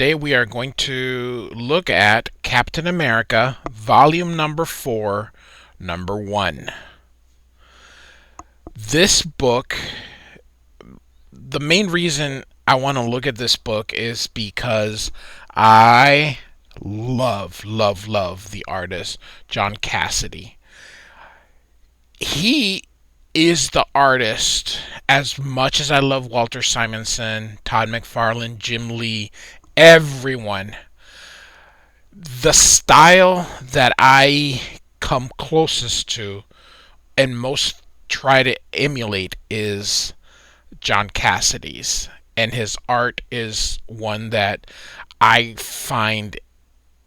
today we are going to look at Captain America, Volume Number 4, Number 1. This book, the main reason I want to look at this book is because I love the artist, John Cassaday. He is the artist as much as I love Walter Simonson, Todd McFarlane, Jim Lee, everyone. The style that I come closest to and most try to emulate is John Cassaday's. And his art is one that I find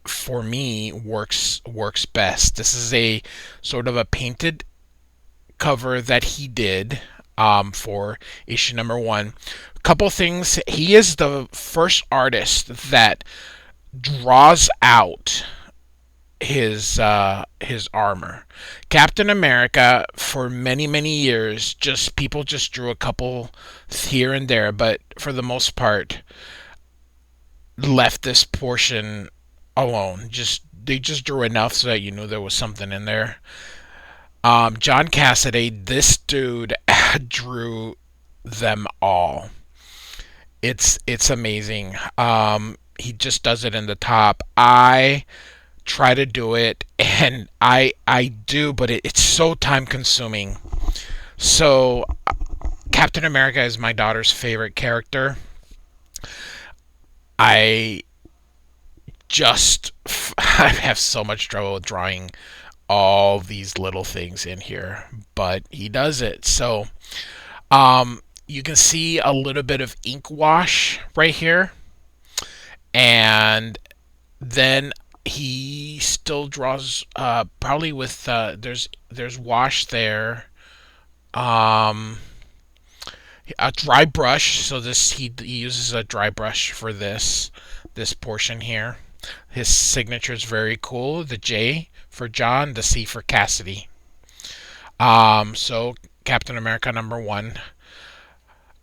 for me works best. This is a sort of a painted cover that he did for issue number 1. A couple things. He is the first artist that draws out his armor. Captain America, for many years, people just drew a couple here and there, but for the most part left this portion alone. They just drew enough so that you knew there was something in there. John Cassaday, this dude drew them all. It's amazing. He just does it in the top. I try to do it, and I do, but it's so time consuming. So Captain America is my daughter's favorite character. I have so much trouble with drawing all these little things in here, but he does it. So you can see a little bit of ink wash right here, and then he still draws probably with there's wash there, a dry brush. So he uses a dry brush for this portion here. His signature is very cool. The J for John, the C for Cassaday. So Captain America number 1.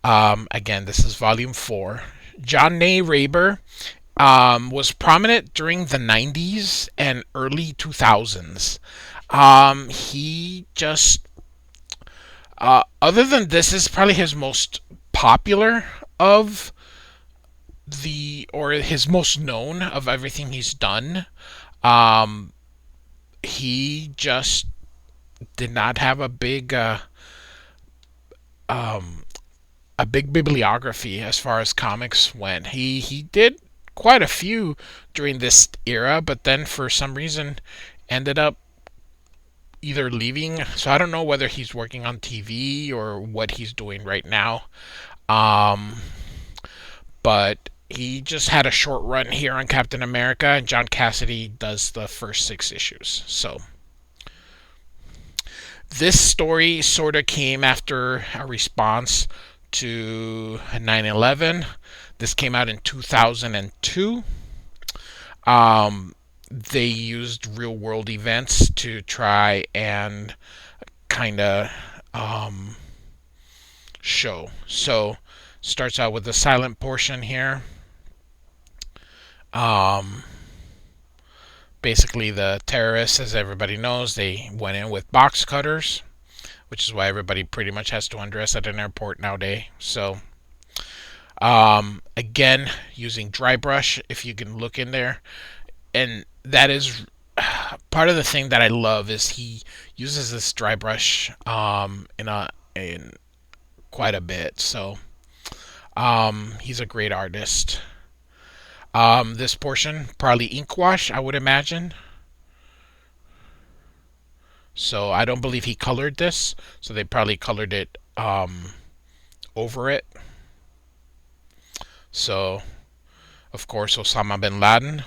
Again, this is volume 4. John Raber was prominent during the 90s and early 2000s. He just, other than this, is probably his most popular or his most known of everything he's done. He just did not have a big bibliography as far as comics went. He did quite a few during this era, but then for some reason ended up either leaving. So I don't know whether he's working on TV or what he's doing right now. But he just had a short run here on Captain America, and John Cassaday does the first 6 issues. So this story sort of came after a response to 9/11. This came out in 2002. They used real world events to try and kind of show. So starts out with the silent portion here. Basically the terrorists, as everybody knows, they went in with box cutters, which is why everybody pretty much has to undress at an airport nowadays. So again, using dry brush, if you can look in there, and that is part of the thing that I love is he uses this dry brush in quite a bit. So he's a great artist. This portion, probably ink wash, I would imagine. So I don't believe he colored this, so they probably colored it over it. So, of course, Osama bin Laden.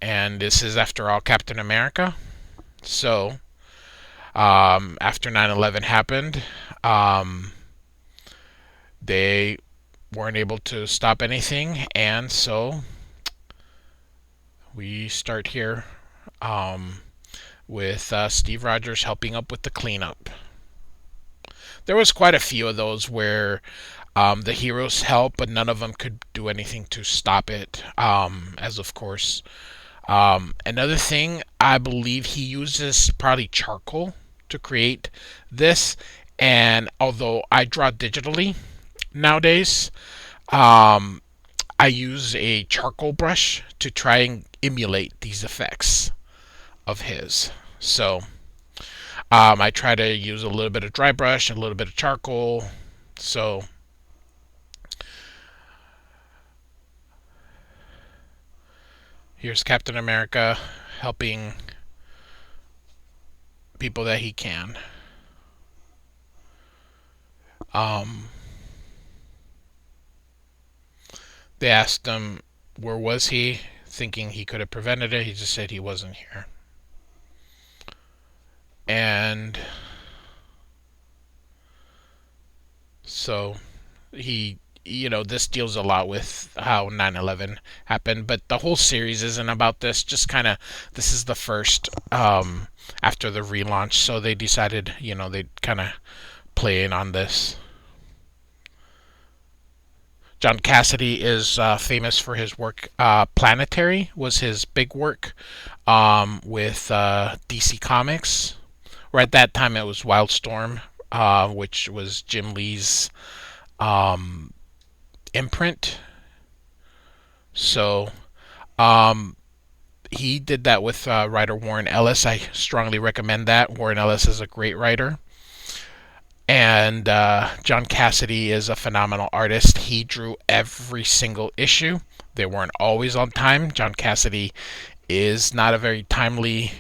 And this is, after all, Captain America. So, after 9/11 happened, they weren't able to stop anything, and so we start here with Steve Rogers helping up with the cleanup. There was quite a few of those where The heroes help, but none of them could do anything to stop it. As of course, another thing, I believe he uses probably charcoal to create this. And although I draw digitally nowadays, um, I use a charcoal brush to try and emulate these effects of his. So I try to use a little bit of dry brush, a little bit of charcoal. So here's Captain America helping people that he can. Um, they asked him where was he, thinking he could have prevented it. He just said he wasn't here. And so he, this deals a lot with how 9/11 happened, but the whole series isn't about this. Just kind of, this is the first after the relaunch, so they decided, they'd kind of play in on this. John Cassaday is famous for his work. Planetary was his big work with DC Comics. Or at that time, it was Wildstorm, which was Jim Lee's um, imprint. So he did that with writer Warren Ellis. I strongly recommend that. Warren Ellis is a great writer. And John Cassaday is a phenomenal artist. He drew every single issue. They weren't always on time. John Cassaday is not a very timely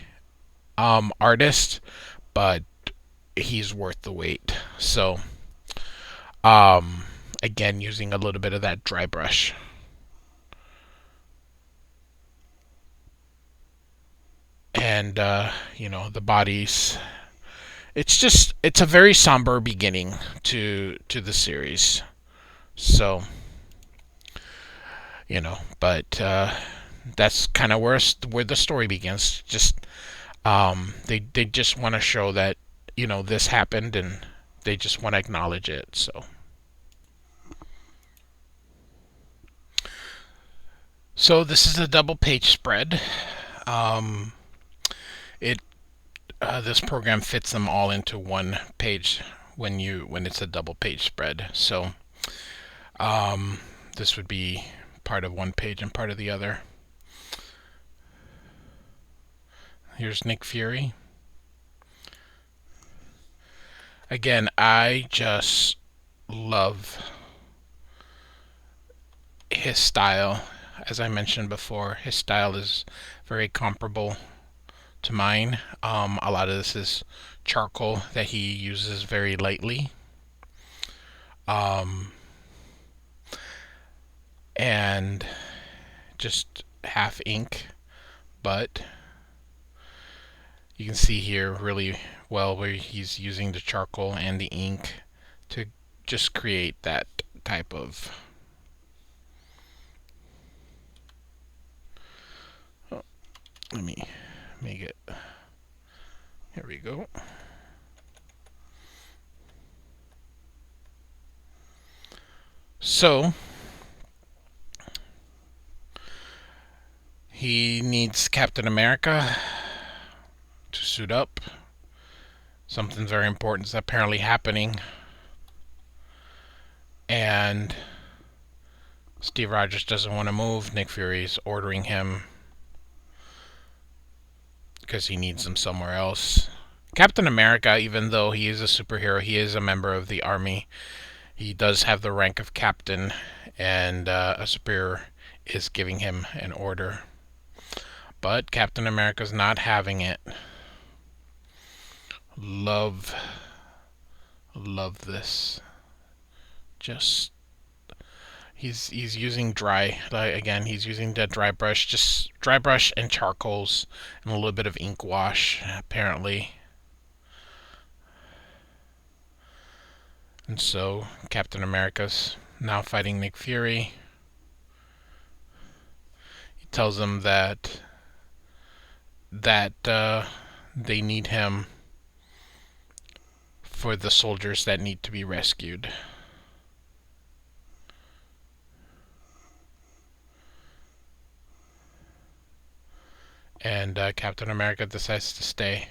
artist, but he's worth the wait. So, again, using a little bit of that dry brush. And, the bodies. It's a very somber beginning to the series. So, but that's kind of where the story begins. Just they just want to show that this happened, and they just want to acknowledge it. So this is a double page spread. It This program fits them all into one page when it's a double page spread. So this would be part of one page and part of the other. Here's Nick Fury. Again, I just love his style. As I mentioned before, his style is very comparable to mine. A lot of this is charcoal that he uses very lightly. And just half ink, but you can see here really well where he's using the charcoal and the ink to just create that type of let me make it. Here we go. So he needs Captain America to suit up. Something very important is apparently happening, and Steve Rogers doesn't want to move. Nick Fury's ordering him because he needs him somewhere else. Captain America, even though he is a superhero, he is a member of the army. He does have the rank of captain, and a superior is giving him an order. But Captain America's not having it. Love this. Just he's using dry, again, he's using that dry brush, just dry brush and charcoals and a little bit of ink wash apparently. And so Captain America's now fighting Nick Fury. He tells him that they need him for the soldiers that need to be rescued. and Captain America decides to stay.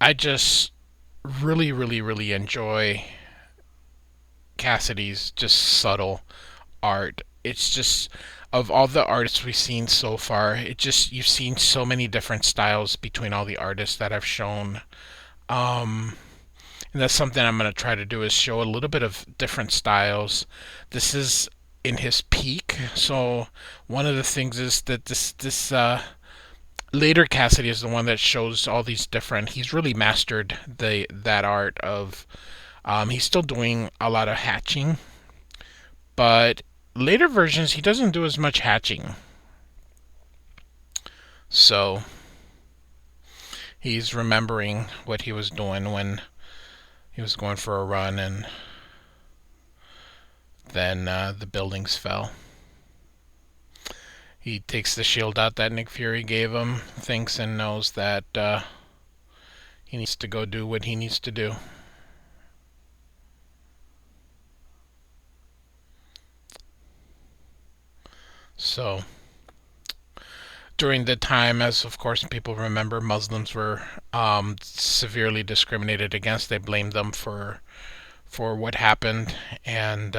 I just really, really, really enjoy Cassaday's just subtle art. It's just, of all the artists we've seen so far, it just, you've seen so many different styles between all the artists that I've shown. Um, and that's something I'm going to try to do, is show a little bit of different styles. This is in his peak, so one of the things is that this later Cassidy is the one that shows all these different. He's really mastered the that art of. He's still doing a lot of hatching, but later versions he doesn't do as much hatching. So he's remembering what he was doing when he was going for a run, and then the buildings fell. He takes the shield out that Nick Fury gave him, thinks and knows that he needs to go do what he needs to do. So, during the time, as of course people remember, Muslims were severely discriminated against. They blamed them for what happened, and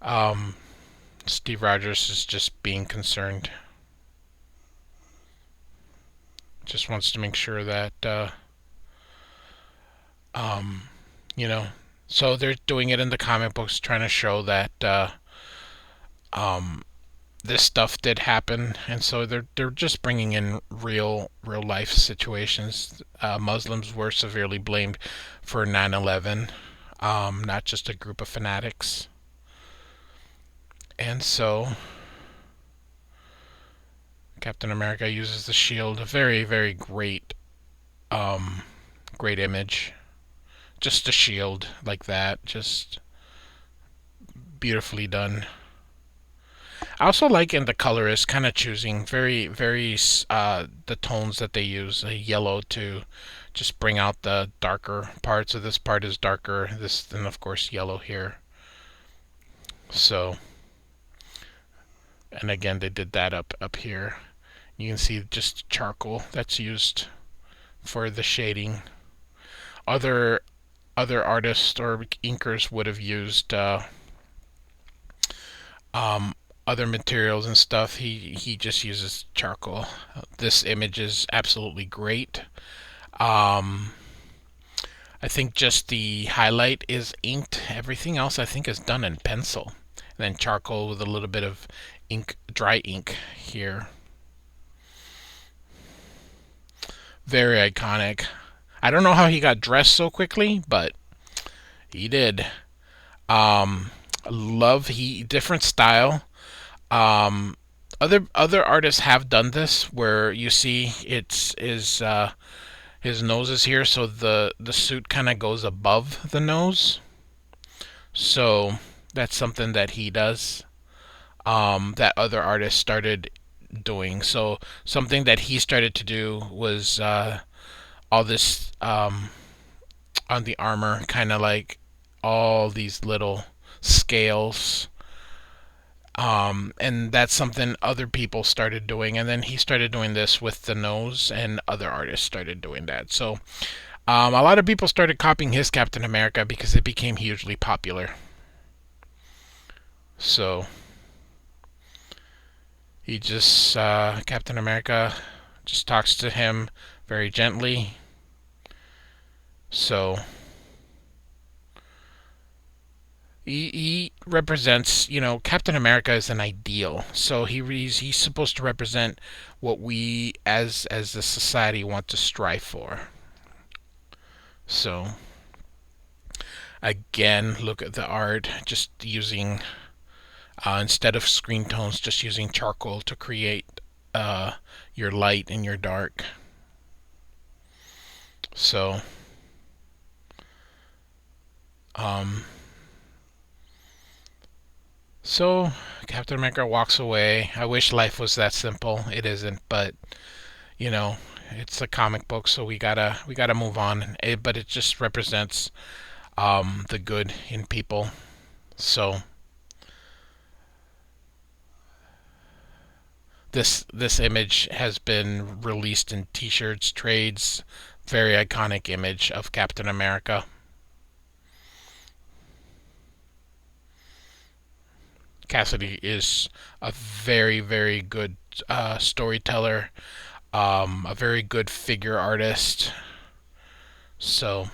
um, Steve Rogers is just being concerned. Just wants to make sure that um, you know. So they're doing it in the comic books, trying to show that um, this stuff did happen, and so they're just bringing in real life situations. Muslims were severely blamed for 9/11, not just a group of fanatics, and so Captain America uses the shield. A very great great image. Just a shield like that, just beautifully done. I also like in the colorist kind of choosing very the tones that they use, yellow to just bring out the darker parts. So this part is darker, this, then of course yellow here. So, and again they did that up here. You can see just charcoal that's used for the shading. Other other artists or inkers would have used um, other materials and stuff. He just uses charcoal. This image is absolutely great. Um, I think just the highlight is inked. Everything else I think is done in pencil. And then charcoal with a little bit of ink, dry ink here. Very iconic. I don't know how he got dressed so quickly, but he did. Um, love he different style. Um, other artists have done this where you see it's his nose is here, so the suit kind of goes above the nose. So that's something that he does. That other artists started doing. So something that he started to do was all this on the armor, kind of like all these little scales. And that's something other people started doing, and then he started doing this with the nose, and other artists started doing that. So a lot of people started copying his Captain America because it became hugely popular. So he just Captain America just talks to him very gently. So he represents, Captain America is an ideal. So he's supposed to represent what we as a society want to strive for. So again, look at the art. Just using instead of screen tones, just using charcoal to create your light and your dark. So um, So Captain America walks away. I wish life was that simple. It isn't, but you know, it's a comic book, so we gotta move on. But it just represents the good in people. So this image has been released in T-shirts, trades. Very iconic image of Captain America. Cassidy is a very, very good storyteller, a very good figure artist. So,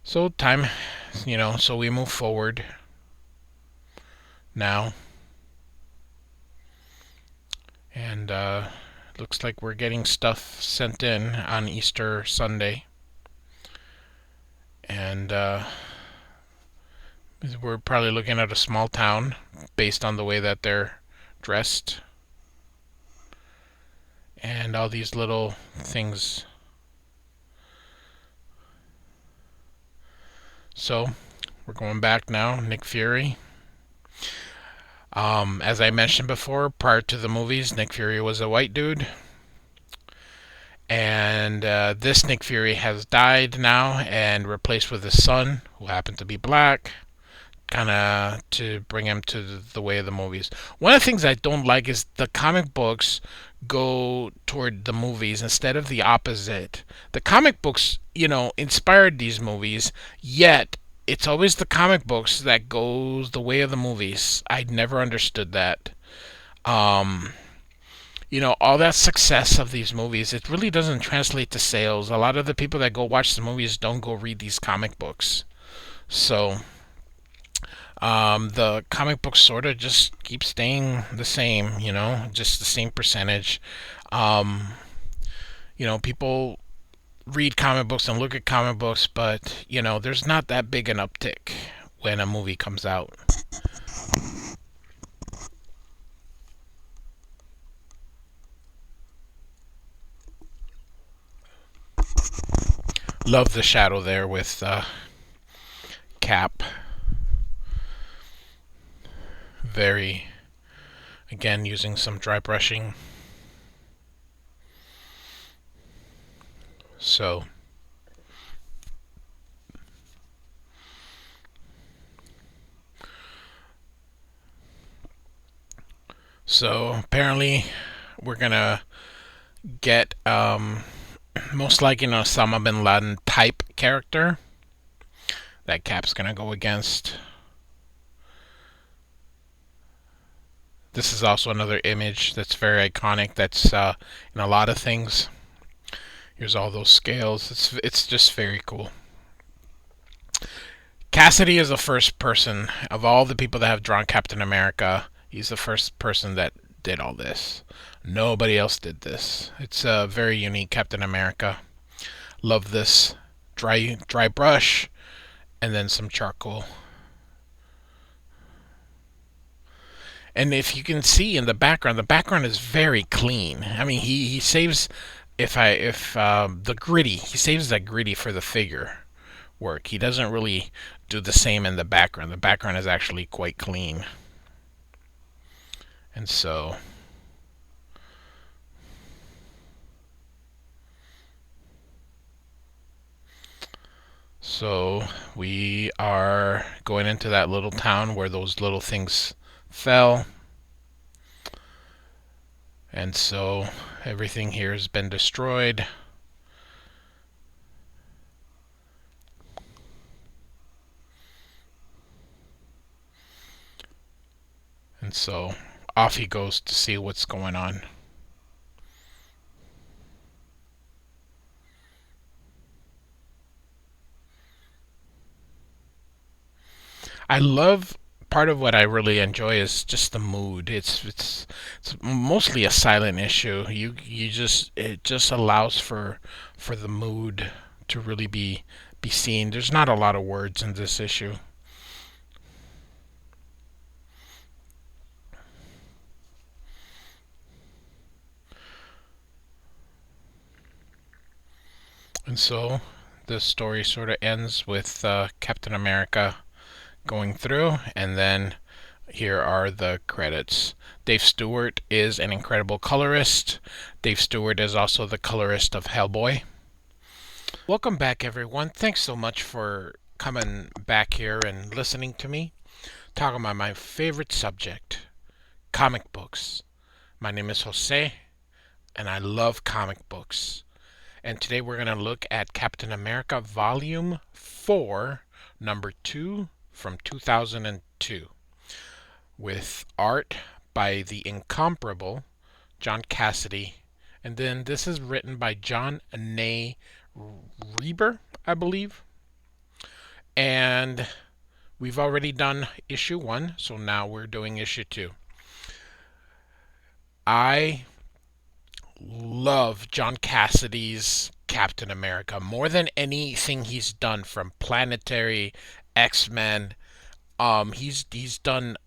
so time, so we move forward now, and looks like we're getting stuff sent in on Easter Sunday, and we're probably looking at a small town based on the way that they're dressed and all these little things. So we're going back now. Nick Fury. As I mentioned before, prior to the movies, Nick Fury was a white dude. And this Nick Fury has died now and replaced with his son, who happened to be black, kind of to bring him to the way of the movies. One of the things I don't like is the comic books go toward the movies instead of the opposite. The comic books, inspired these movies, yet it's always the comic books that goes the way of the movies. I never understood that. Um, all that success of these movies, it really doesn't translate to sales. A lot of the people that go watch the movies don't go read these comic books. So, the comic books sort of just keep staying the same, just the same percentage. Um, people read comic books and look at comic books, but, there's not that big an uptick when a movie comes out. Love the shadow there with Cap. Very, again, using some dry brushing. So, apparently we're gonna get most likely an Osama bin Laden type character that Cap's gonna go against. This is also another image that's very iconic. That's in a lot of things. Here's all those scales. It's just very cool. Cassaday is the first person of all the people that have drawn Captain America. He's the first person that did all this. Nobody else did this. It's a very unique Captain America. Love this dry brush and then some charcoal. And if you can see in the background is very clean. I mean, he saves if the gritty. He saves that gritty for the figure work. He doesn't really do the same in the background. The background is actually quite clean. And so we are going into that little town where those little things fell. And so everything here has been destroyed. And so off he goes to see what's going on. I love part of what I really enjoy is just the mood. It's mostly a silent issue. You just it just allows for the mood to really be seen. There's not a lot of words in this issue. And so the story sort of ends with Captain America going through, and then Here are the credits. Dave Stewart is an incredible colorist. Dave Stewart is also the colorist of Hellboy. Welcome back, everyone. Thanks so much for coming back here and listening to me talk about my favorite subject, comic books. My name is Jose, and I love comic books. And today we're going to look at Captain America Volume 4, Number 2 from 2002, with art by the incomparable John Cassaday. And then this is written by John Reber, I believe. And we've already done issue 1, so now we're doing issue 2. I love John Cassaday's Captain America more than anything he's done, from Planetary, X-Men. He's done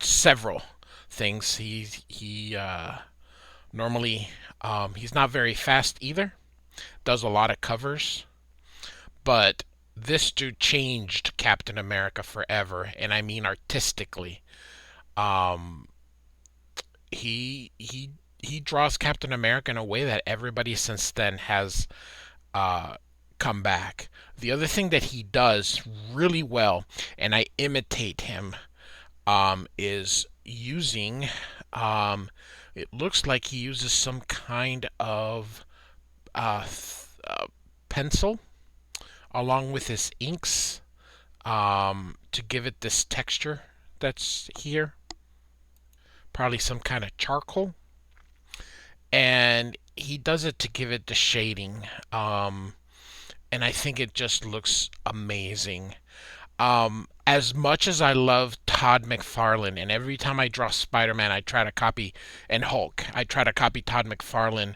several things. He normally he's not very fast either. Does a lot of covers, but this dude changed Captain America forever, and I mean artistically. Um, he draws Captain America in a way that everybody since then has uh, come back. The other thing that he does really well, and I imitate him, is using. It looks like he uses some kind of pencil along with his inks to give it this texture that's here. Probably some kind of charcoal, and he does it to give it the shading. And I think it just looks amazing. As much as I love Todd McFarlane, and every time I draw Spider-Man, I try to copy, and Hulk, I try to copy Todd McFarlane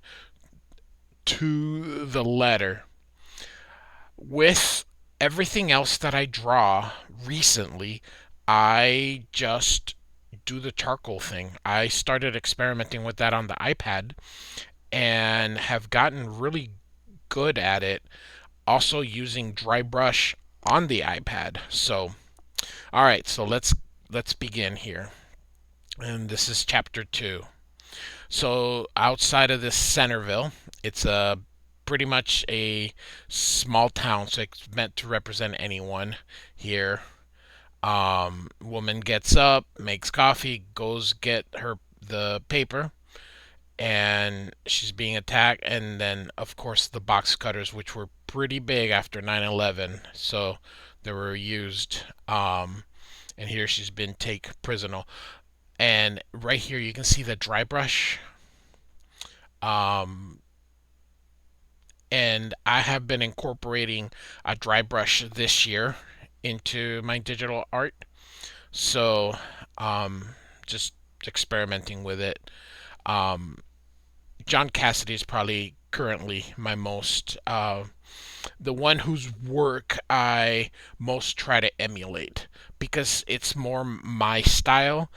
to the letter. With everything else that I draw recently, I just do the charcoal thing. I started experimenting with that on the iPad and have gotten really good at it. Also using dry brush on the iPad. So, all right, so let's begin here. And this is chapter 2. So, outside of this Centerville, it's a pretty much a small town, so it's meant to represent anyone here. Woman gets up, makes coffee, goes get her the paper, and she's being attacked. And then, of course, the box cutters, which were pretty big after 9/11, so they were used. And here she's been taken prisoner. And right here, you can see the dry brush. Um, and I have been incorporating a dry brush this year into my digital art. So, just experimenting with it. Um, John Cassaday is probably currently my most, the one whose work I most try to emulate because it's more my style.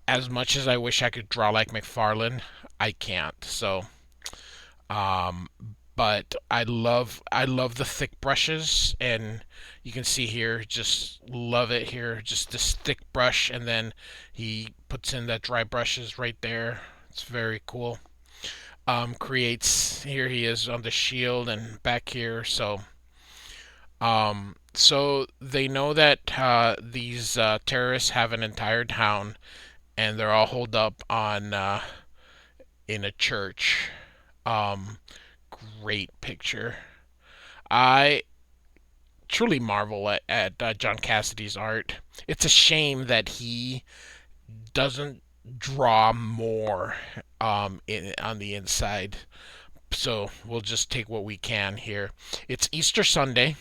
As much as I wish I could draw like McFarlane, I can't. So, um, but I love the thick brushes, and you can see here, just love it here, just this thick brush, and then he puts in that dry brushes right there. It's very cool. Creates, here he is on the shield and back here. So they know that these terrorists have an entire town, and they're all holed up on in a church. Um, Great picture. I truly marvel at John Cassaday's art. It's a shame that he doesn't draw more on the inside. So we'll just take what we can here. It's Easter Sunday,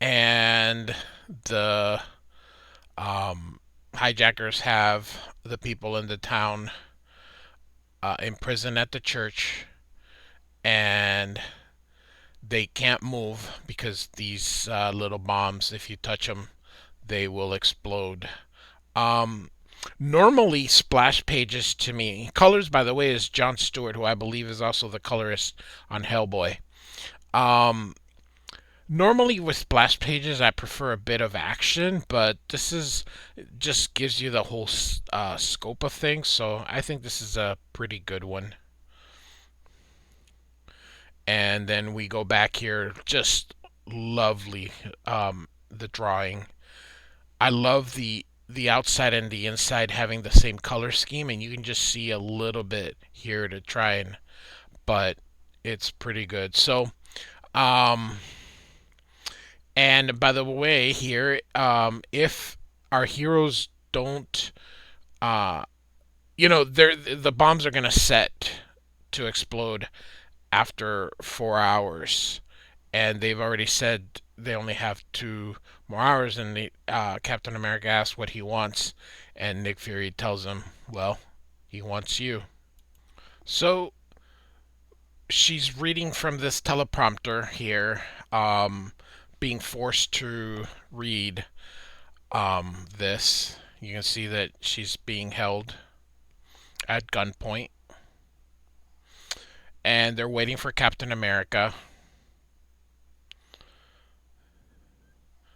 and the hijackers have the people in the town imprisoned at the church, and they can't move because these little bombs, if you touch them, they will explode. Um, Normally, splash pages to me. Colors, by the way, is John Stewart, who I believe is also the colorist on Hellboy. Um, Normally with splash pages, I prefer a bit of action, but this is just gives you the whole scope of things. So I think this is a pretty good one. And then we go back here, just lovely. The drawing. I love the outside and the inside having the same color scheme, and you can just see a little bit here to try and, but it's pretty good. So, um, and by the way, here, if our heroes don't, uh, the bombs are gonna set to explode after 4 hours, and they've already said they only have 2 more hours. And Captain America asks what he wants, and Nick Fury tells him, "Well, he wants you." So she's reading from this teleprompter here, being forced to read this. You can see that she's being held at gunpoint, and they're waiting for Captain America.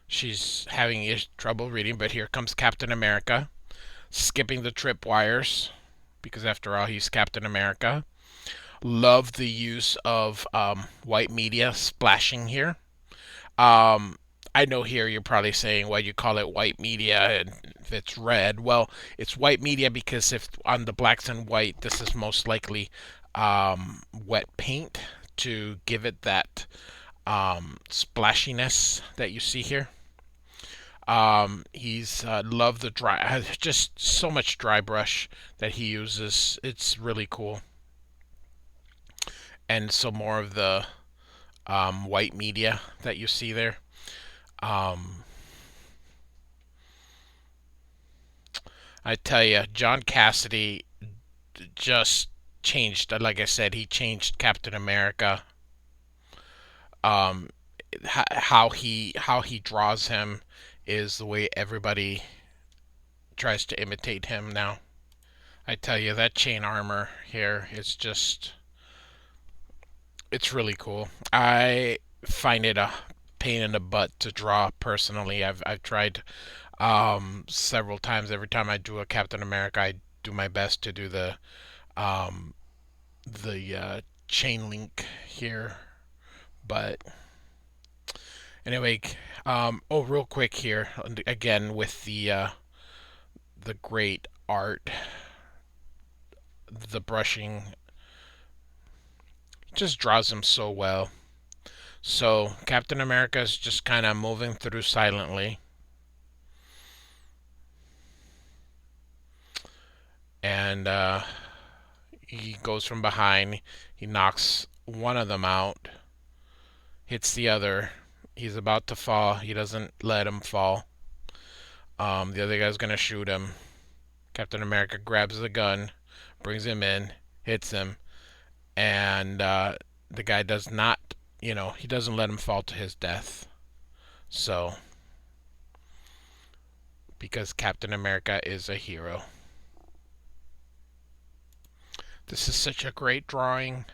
She's having trouble reading, but here comes Captain America, skipping the tripwires, because after all, he's Captain America. Love the use of white media splashing here. Um, I know here you're probably saying, why do you call it white media and if it's red? Well, it's white media because if on the blacks and white, this is most likely wet paint to give it that splashiness that you see here. He's loved the dry, just so much dry brush that he uses. It's really cool. And so more of the white media that you see there. Um, I tell you, John Cassaday just changed. Like I said, he changed Captain America. Um, how he draws him is the way everybody tries to imitate him now. I tell you, that chain armor here is just, it's really cool. I find it a pain in the butt to draw personally. I've tried several times. Every time I do a Captain America, I do my best to do um, the chain link here. But anyway, oh, real quick here again with the great art, the brushing just draws him so well. So Captain America is just kind of moving through silently, and he goes from behind. He knocks one of them out, hits the other. He's about to fall. He doesn't let him fall. The other guy's gonna shoot him. Captain America grabs the gun, brings him in, hits him, and the guy does not, he doesn't let him fall to his death. So, because Captain America is a hero. This is such a great drawing.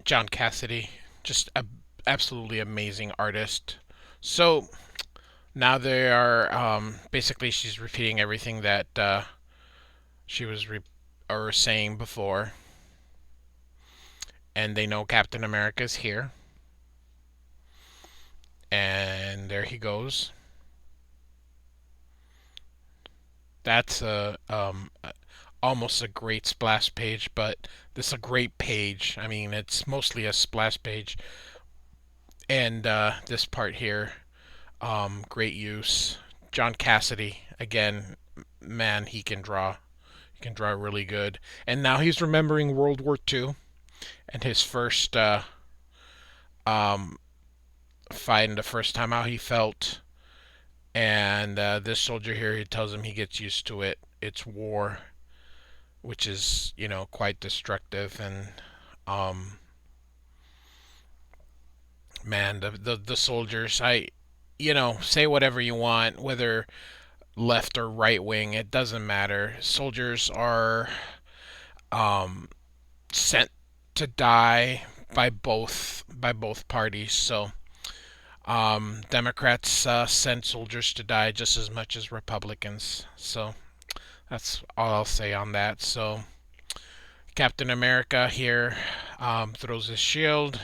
John Cassaday, just a absolutely amazing artist. So now they are basically she's repeating everything that she was or saying before, and they know Captain America's here, and there he goes. That's almost a great splash page, but this is a great page. I mean, it's mostly a splash page, and this part here, great use. John Cassaday again, man, he can draw. He can draw really good. And now he's remembering World War II and his first um, fight, and the first time how he felt. And this soldier here, he tells him he gets used to it. It's war, which is, quite destructive. And um, man, the soldiers, say whatever you want, whether left or right wing, it doesn't matter. Soldiers are sent to die by both parties. So Democrats send soldiers to die just as much as Republicans. So that's all I'll say on that. So Captain America here throws his shield.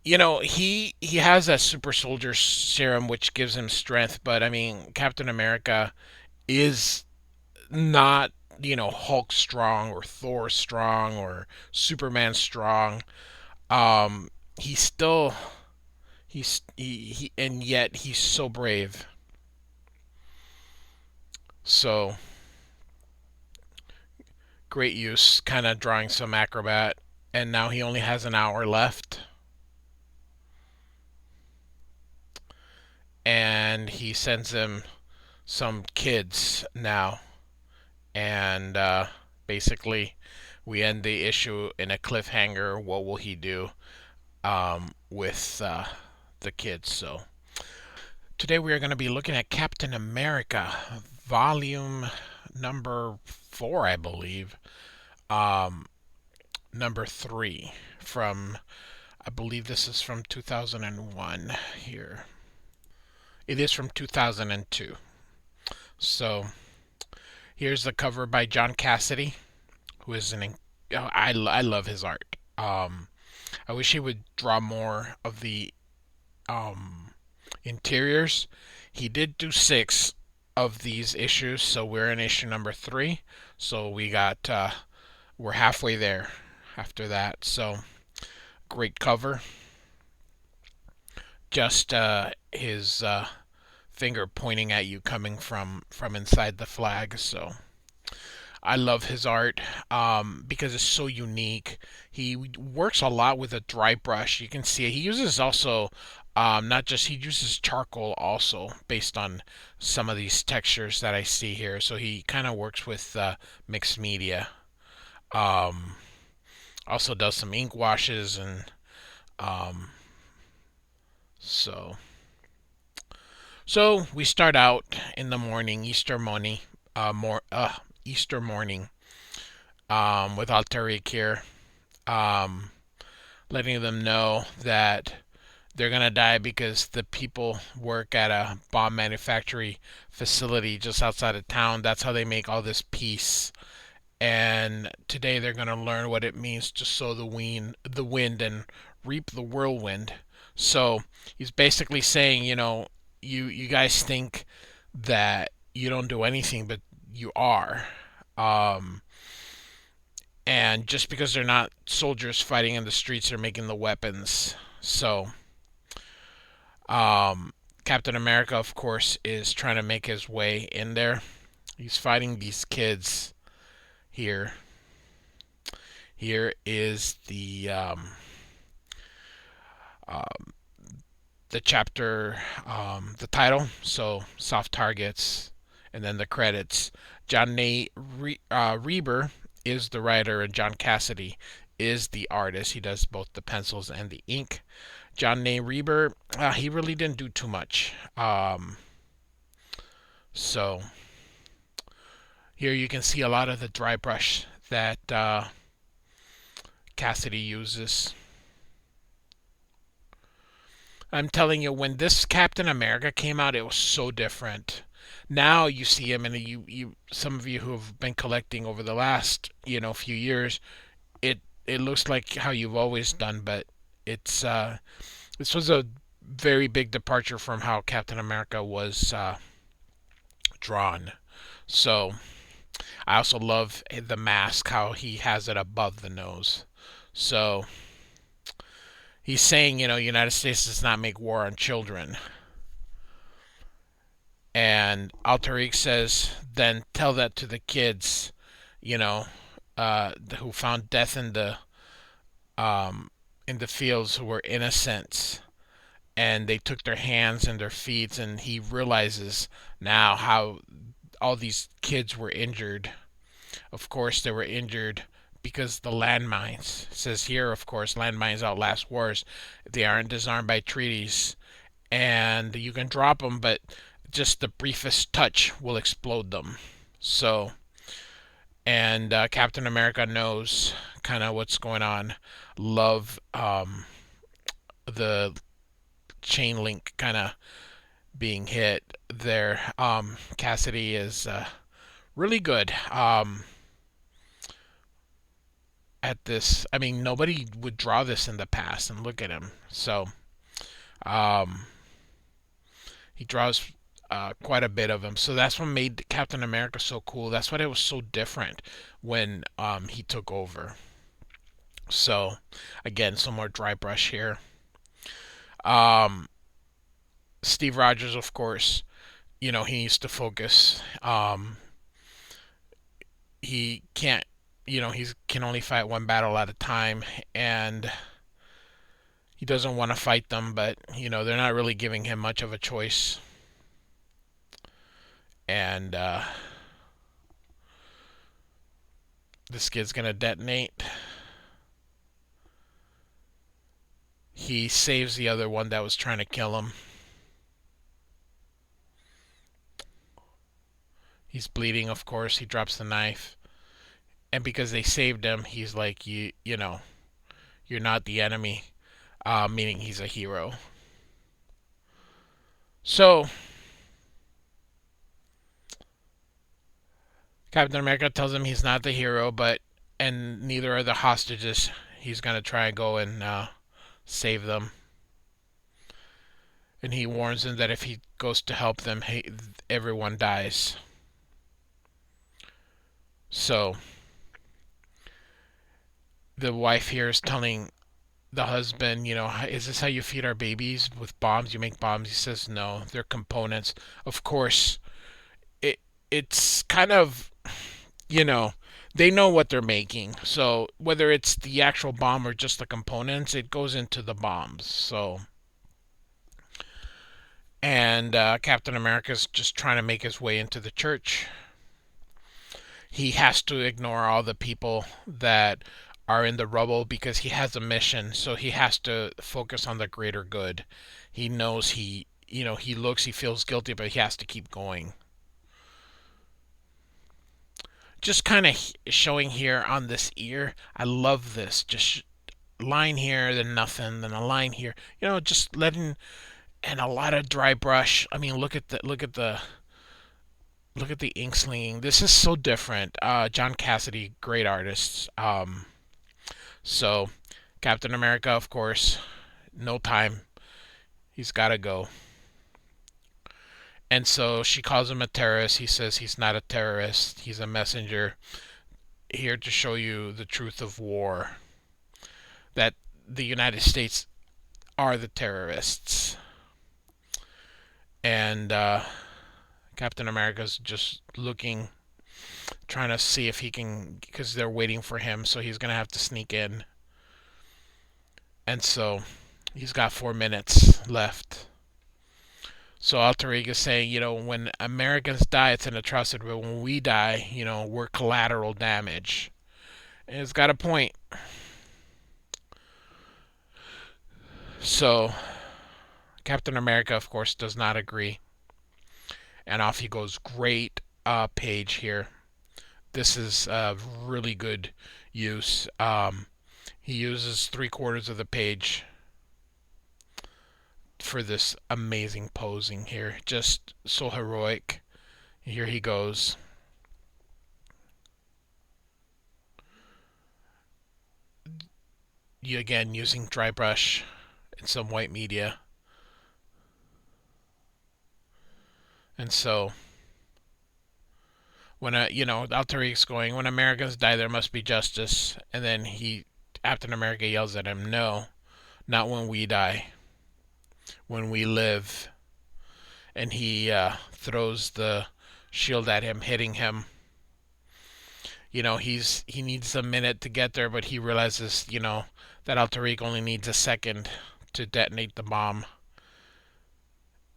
He has that super soldier serum which gives him strength, but I mean Captain America is not Hulk strong or Thor strong or Superman strong. Um, he's still he and yet he's so brave. So great use, kind of drawing some acrobat, and now he only has an hour left, and he sends him some kids now, and basically we end the issue in a cliffhanger. What will he do with the kids? So today we are going to be looking at Captain America, volume number 4, I believe. Um, Number 3 from, I believe this is from 2001 here. It is from 2002. So here's the cover by John Cassaday, who is I love his art. I wish he would draw more of the um, interiors. He did do 6 of these issues, so we're in issue number 3. So we're halfway there after that. So great cover. Just his finger pointing at you coming from inside the flag. So I love his art because it's so unique. He works a lot with a dry brush. You can see it. He uses also not just he uses charcoal also based on some of these textures that I see here. So he kind of works with mixed media. Um, Also does some ink washes and um, so so we start out in the morning, Easter morning, with Alteric here, um, letting them know that they're gonna die because the people work at a bomb manufacturing facility just outside of town. That's how they make all this peace. And today they're gonna learn what it means to sow the wind and reap the whirlwind. So he's basically saying, you guys think that you don't do anything, but you are. Um, and just because they're not soldiers fighting in the streets, they're making the weapons. So, Captain America, of course, is trying to make his way in there. He's fighting these kids here. Here is um, the chapter, the title. So soft targets, and then the credits. Reber is the writer, and John Cassaday is the artist. He does both the pencils and the ink. John Reber, he really didn't do too much. So here you can see a lot of the dry brush that Cassaday uses. I'm telling you, when this Captain America came out, it was so different. Now you see him, and some of you who have been collecting over the last, few years, it looks like how you've always done, but it's this was a very big departure from how Captain America was drawn. So I also love the mask, how he has it above the nose. So he's saying, United States does not make war on children. And Alteric says, then tell that to the kids, who found death in the fields, who were innocents, and they took their hands and their feet, and he realizes now how all these kids were injured. Of course, they were injured because the landmines. It says here, of course, landmines outlast wars. They aren't disarmed by treaties, and you can drop them, but just the briefest touch will explode them. So, and Captain America knows kind of what's going on. Love the chain link kind of being hit there. Cassidy is really good at this. I mean, nobody would draw this in the past, and look at him. So um, he draws quite a bit of them. So that's what made Captain America so cool. That's why it was so different when he took over. So again, some more dry brush here. Um, Steve Rogers, of course, he needs to focus. He can't, he can only fight one battle at a time, and he doesn't want to fight them, but they're not really giving him much of a choice. And this kid's gonna detonate. He saves the other one that was trying to kill him. He's bleeding, of course. He drops the knife, and because they saved him, he's like, you're not the enemy, meaning he's a hero. So Captain America tells him he's not the hero, and neither are the hostages. He's gonna try and go and save them, and he warns them that if he goes to help them, everyone dies. So the wife here is telling the husband, is this how you feed our babies, with bombs? You make bombs? He says no, they're components. Of course, it's kind of, you know, they know what they're making. So whether it's the actual bomb or just the components, it goes into the bombs. So, and Captain America's just trying to make his way into the church. He has to ignore all the people that are in the rubble because he has a mission. So he has to focus on the greater good. He knows he feels guilty, but he has to keep going. Just kind of showing here on this ear. I love this. Just line here, then nothing, then a line here. Just letting, and a lot of dry brush. I mean, look at the ink slinging. This is so different. John Cassaday, great artist. So Captain America, of course, no time. He's got to go. And so she calls him a terrorist. He says he's not a terrorist. He's a messenger here to show you the truth of war. That the United States are the terrorists. And Captain America's just looking, trying to see if he can, because they're waiting for him, so he's going to have to sneak in. And so he's got 4 minutes left. So Alter Ego is saying, when Americans die, it's an atrocity, but when we die, we're collateral damage. And it's got a point. So Captain America, of course, does not agree. And off he goes. Great page here. This is really good use. He uses 3/4 of the page for this amazing posing here. Just so heroic. Here he goes. Again, using dry brush and some white media. And so when Alter Ego's going, when Americans die, there must be justice. And then Captain America yells at him, no, not when we die, when we live. And he throws the shield at him, hitting him. He needs a minute to get there, but he realizes, that Alter Ego only needs a second to detonate the bomb.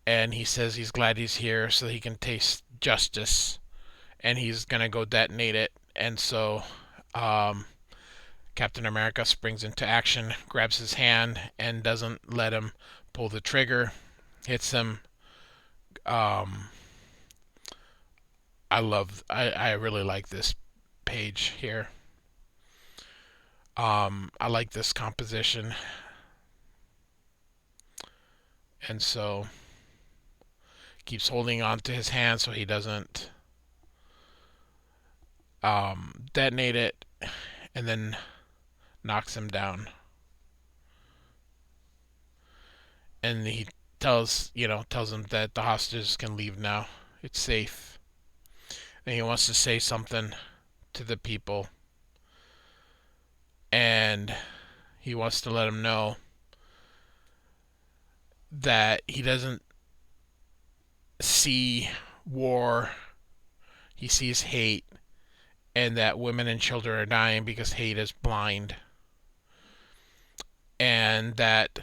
And he says he's glad he's here so he can taste justice, and he's gonna go detonate it. And so Captain America springs into action, grabs his hand, and doesn't let him pull the trigger. Hits him. I really like this page here. I like this composition. And so keeps holding on to his hand so he doesn't detonate it, and then knocks him down. And he tells him that the hostages can leave now. It's safe. And he wants to say something to the people, and he wants to let them know that he doesn't see war, he sees hate, and that women and children are dying because hate is blind, and that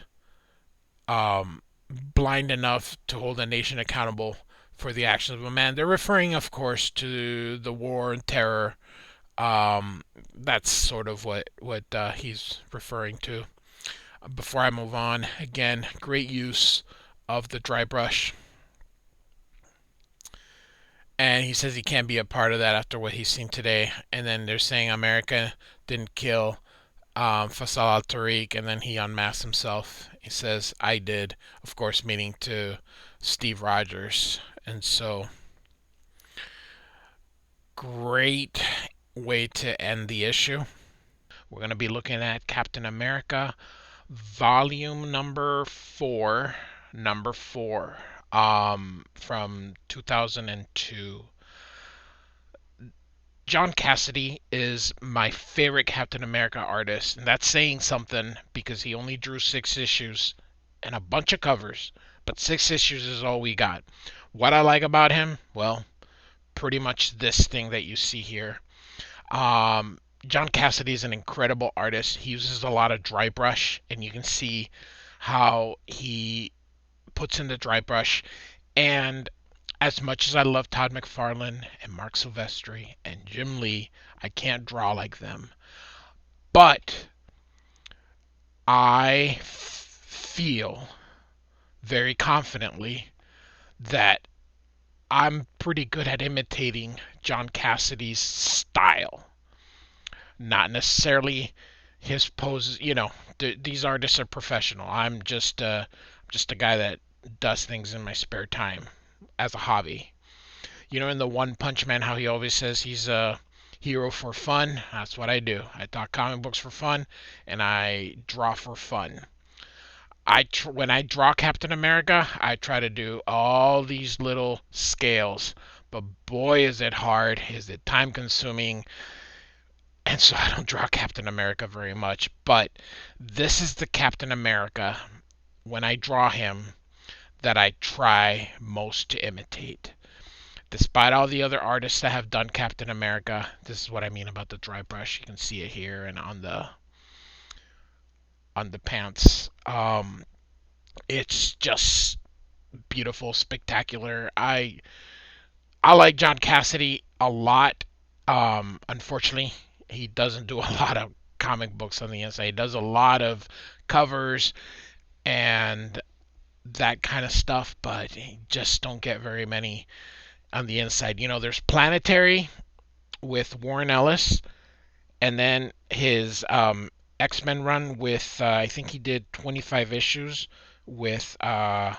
blind enough to hold a nation accountable for the actions of a man. They're referring, of course, to the war and terror. That's sort of what he's referring to. Before I move on, again, great use of the dry brush. And he says he can't be a part of that after what he's seen today. And then they're saying America didn't kill Faisal al Tariq, and then he unmasks himself. He says, I did, of course, meaning to Steve Rogers. And so, great way to end the issue. We're going to be looking at Captain America, volume number four, from 2002. John Cassaday is my favorite Captain America artist, and that's saying something because he only drew 6 issues and a bunch of covers, but 6 issues is all we got. What I like about him, well, pretty much this thing that you see here. John Cassaday is an incredible artist. He uses a lot of dry brush, and you can see how he puts in the dry brush. And as much as I love Todd McFarlane and Mark Silvestri and Jim Lee, I can't draw like them. But I feel very confidently that I'm pretty good at imitating John Cassaday's style. Not necessarily his poses. These artists are professional. I'm just a guy that does things in my spare time as a hobby. In the One Punch Man, how he always says he's a hero for fun. That's what I do. I talk comic books for fun, and I draw for fun. When I draw Captain America, I try to do all these little scales, but boy, is it hard! Is it time consuming? And so I don't draw Captain America very much. But this is the Captain America when I draw him that I try most to imitate. Despite all the other artists that have done Captain America, this is what I mean about the dry brush. You can see it here and on the pants. It's just beautiful, spectacular. I like John Cassaday a lot. Unfortunately, he doesn't do a lot of comic books on the inside. He does a lot of covers and that kind of stuff, but he just don't get very many on the inside. There's Planetary with Warren Ellis, and then his X-Men run with I think he did 25 issues with oh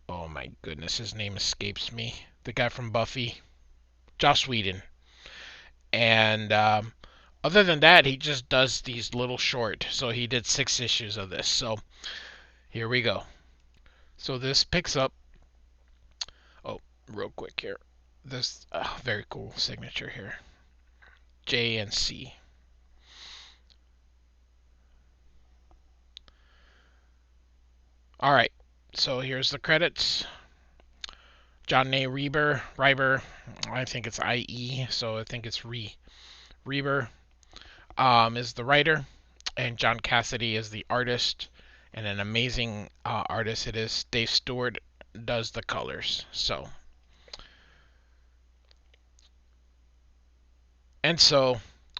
my goodness, his name escapes me. The guy from Buffy, Joss Whedon. And other than that, he just does these little short. So he did 6 issues of this. So here we go. So this picks up. Oh, real quick here. This very cool signature here. J and C. All right. So here's the credits. John A. Reiber. I think it's IE, so I think it's Reiber. Is the writer, and John Cassaday is the artist, and an amazing artist it is. Dave Stewart does the colors. So,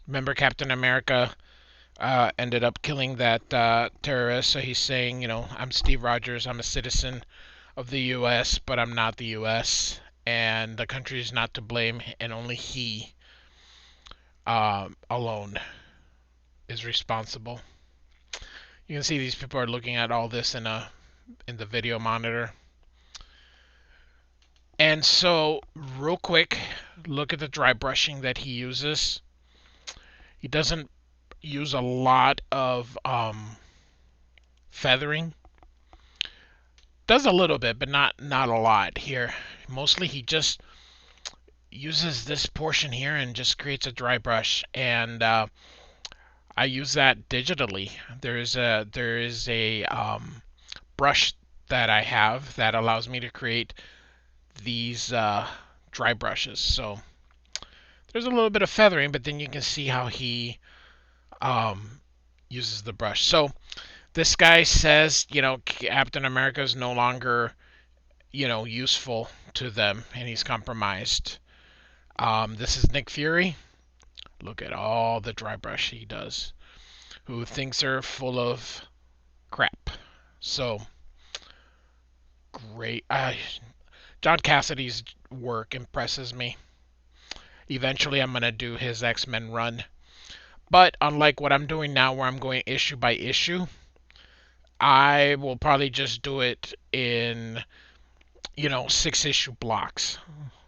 remember Captain America ended up killing that terrorist. So he's saying, I'm Steve Rogers. I'm a citizen of the U.S., but I'm not the U.S., and the country is not to blame, and only he alone is responsible. You can see these people are looking at all this in a in the video monitor. And so, real quick, look at the dry brushing that he uses. He doesn't use a lot of feathering. Does a little bit, but not a lot here. Mostly he just uses this portion here and just creates a dry brush, and I use that digitally. There is a brush that I have that allows me to create these dry brushes. So there's a little bit of feathering, but then you can see how he um, uses the brush. So this guy says, Captain America is no longer, useful to them, and he's compromised. This is Nick Fury. Look at all the dry brush he does. Who thinks they're full of crap. So great. John Cassaday's work impresses me. Eventually, I'm going to do his X-Men run. But unlike what I'm doing now, where I'm going issue by issue, I will probably just do it in, 6-issue blocks,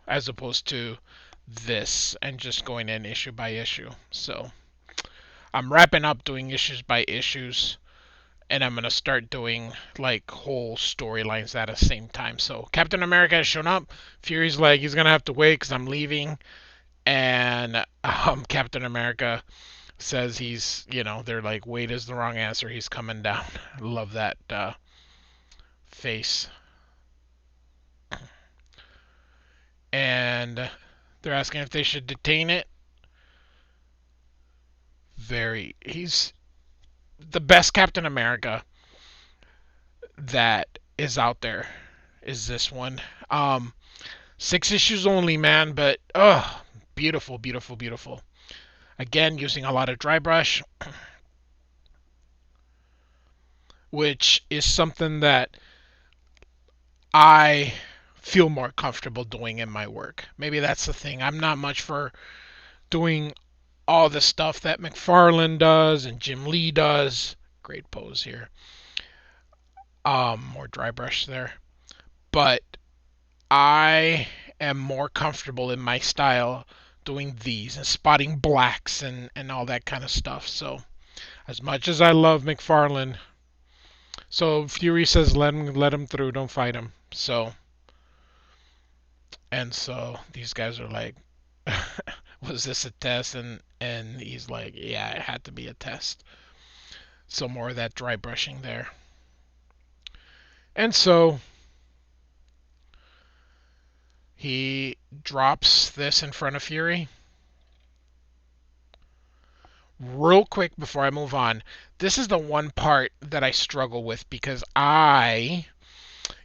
as opposed to this and just going in issue by issue. So I'm wrapping up doing issues by issues, and I'm going to start doing like whole storylines at the same time. So Captain America has shown up. Fury's like, he's going to have to wait because I'm leaving. And Captain America says they're like, wait is the wrong answer. He's coming down. Love that face. And they're asking if they should detain it. He's the best Captain America that is out there is this one. 6 issues only, man, but beautiful, beautiful, beautiful. Again, using a lot of dry brush, which is something that I feel more comfortable doing in my work. Maybe that's the thing. I'm not much for doing all the stuff that McFarlane does and Jim Lee does. Great pose here. More dry brush there. But I am more comfortable in my style doing these and spotting blacks and all that kind of stuff. So as much as I love McFarlane, so Fury says let him through, don't fight him. So these guys are like, was this a test? And he's like, yeah, it had to be a test. So more of that dry brushing there. And so he drops this in front of Fury. Real quick before I move on, this is the one part that I struggle with because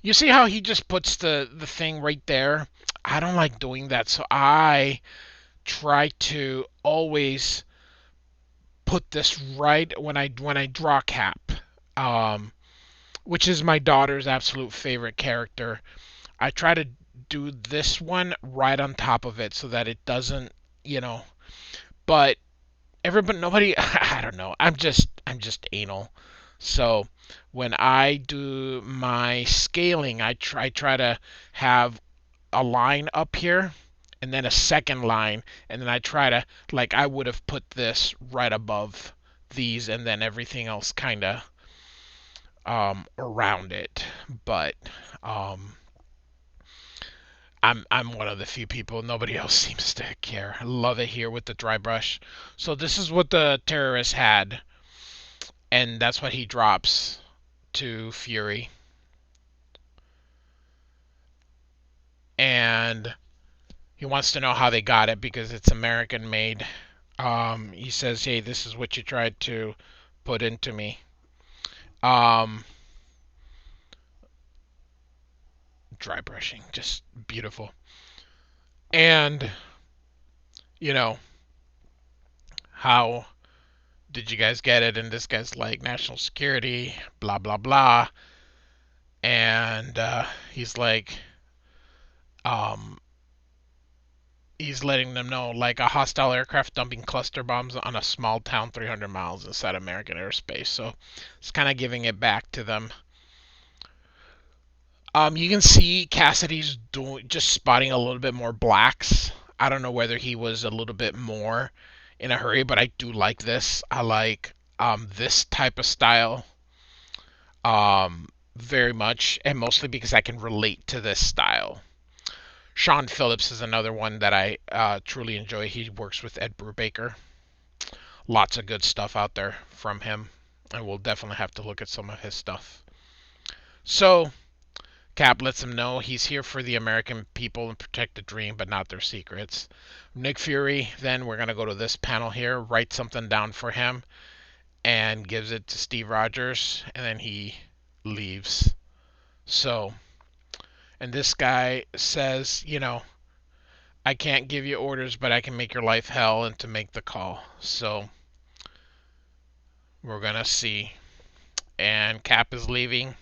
you see how he just puts the thing right there? I don't like doing that, so I try to always put this right when I draw Cap, which is my daughter's absolute favorite character. I try to do this one right on top of it so that it doesn't, but nobody, I don't know. I'm just anal. So when I do my scaling, I try to have a line up here and then a second line, and then I try to, like, I would have put this right above these and then everything else kind of around it. But I'm one of the few people. Nobody else seems to care. I love it here with the dry brush. So this is what the terrorist had, and that's what he drops to Fury. And he wants to know how they got it because it's American made. He says, hey, this is what you tried to put into me. Dry brushing, just beautiful. And, how did you guys get it? And this guy's like, national security, blah, blah, blah. And he's like, he's letting them know, like, a hostile aircraft dumping cluster bombs on a small town 300 miles inside American airspace. So it's kind of giving it back to them. You can see Cassidy's doing just spotting a little bit more blacks. I don't know whether he was a little bit more in a hurry, but I do like this. I like this type of style very much, and mostly because I can relate to this style. Sean Phillips is another one that I truly enjoy. He works with Ed Brubaker. Lots of good stuff out there from him, and we'll definitely have to look at some of his stuff. So, Cap lets him know he's here for the American people and protect the dream, but not their secrets. Nick Fury, then we're going to go to this panel here, write something down for him, and gives it to Steve Rogers, and then he leaves. So, and this guy says, I can't give you orders, but I can make your life hell and to make the call. So, we're going to see. And Cap is leaving.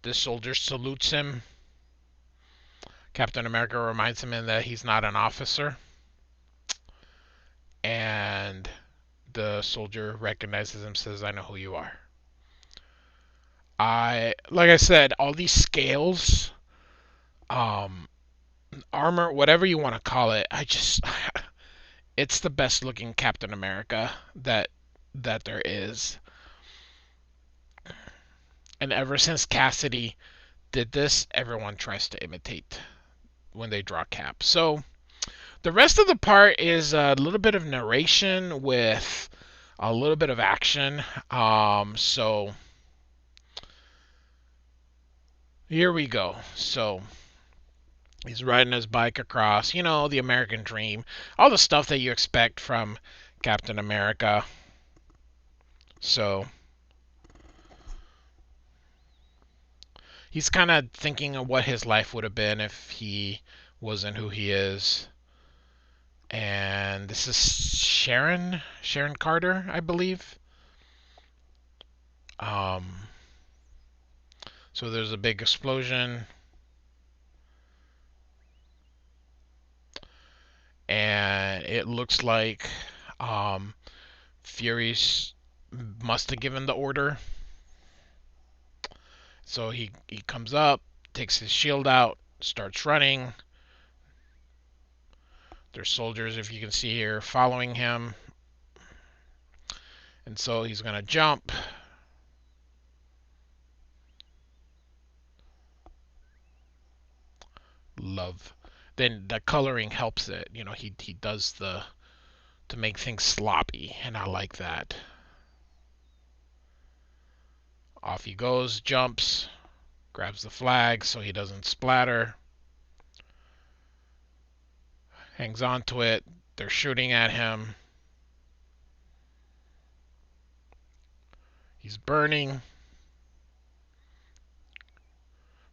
The soldier salutes him. Captain America reminds him that he's not an officer. And the soldier recognizes him, says, I know who you are. Like I said, all these scales, armor, whatever you want to call it, it's the best looking Captain America that there is. And ever since Cassaday did this, everyone tries to imitate when they draw Cap. So the rest of the part is a little bit of narration with a little bit of action. So here we go. So he's riding his bike across, the American dream, all the stuff that you expect from Captain America. So he's kind of thinking of what his life would have been if he wasn't who he is. And this is Sharon Carter, I believe. So there's a big explosion. And it looks like Fury's must have given the order. So he comes up, takes his shield out, starts running. There's soldiers, if you can see here, following him. And so he's going to jump. Love. Then the coloring helps it. He does to make things sloppy, and I like that. Off he goes, jumps, grabs the flag so he doesn't splatter. Hangs onto it. They're shooting at him. He's burning.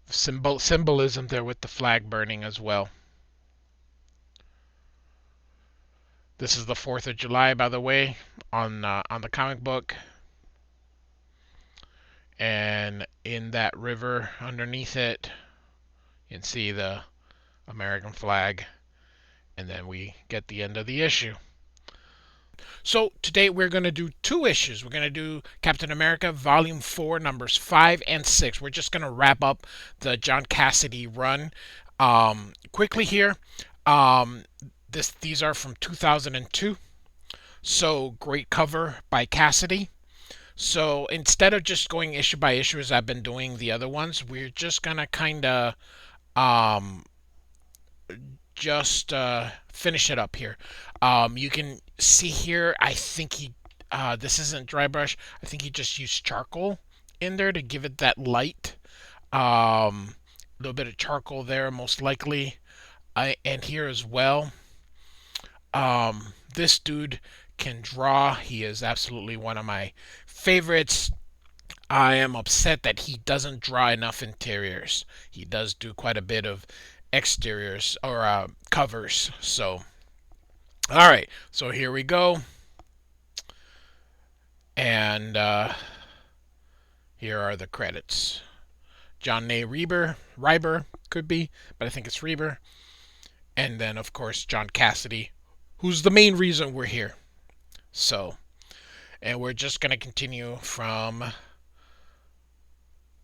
Symbolism there with the flag burning as well. This is the 4th of July, by the way, on the comic book. And in that river underneath it, you can see the American flag. And then we get the end of the issue. So today we're going to do 2 issues. We're going to do Captain America Volume 4, numbers 5 and 6. We're just going to wrap up the John Cassaday run quickly here. These are from 2002. So great cover by Cassaday. So instead of just going issue by issue as I've been doing the other ones, we're just going to kind of just finish it up here. You can see here, I think this isn't dry brush. I think he just used charcoal in there to give it that light. A little bit of charcoal there, most likely. And here as well. This dude can draw. He is absolutely one of my favorites. I am upset that he doesn't draw enough interiors. He does do quite a bit of exteriors or covers. So, all right. So here we go. And here are the credits. John A. Reiber could be, but I think it's Reiber. And then, of course, John Cassaday, who's the main reason we're here. So, and we're just going to continue from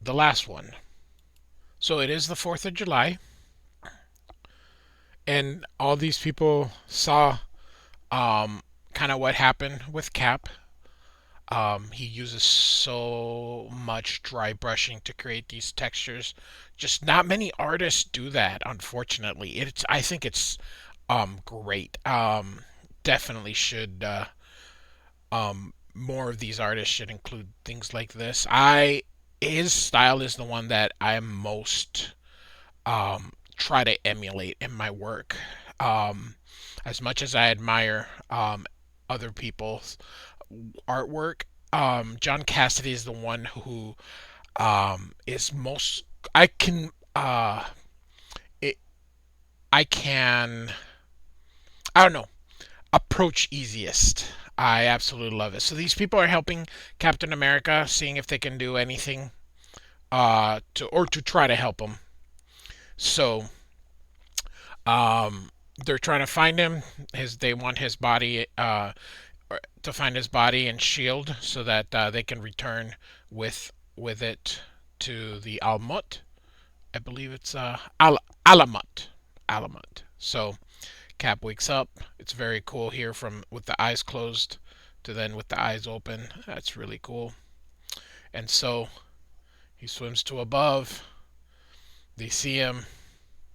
the last one. So it is the 4th of July, and all these people saw kind of what happened with Cap. He uses so much dry brushing to create these textures. Just not many artists do that, unfortunately. I think it's great. Definitely should more of these artists should include things like this. I His style is the one that I most try to emulate in my work. Um, as much as I admire other people's artwork, John Cassaday is the one who is most. I can it, I can I don't know, approach easiest. I absolutely love it. So these people are helping Captain America, seeing if they can do anything to try to help him. So um, they're trying to find him. They want his body to find his body and shield so that they can return with it to the Almut. I believe it's Alamut. Alamut. So Cap wakes up. It's very cool here from with the eyes closed to then with the eyes open. That's really cool. And so he swims to above. They see him.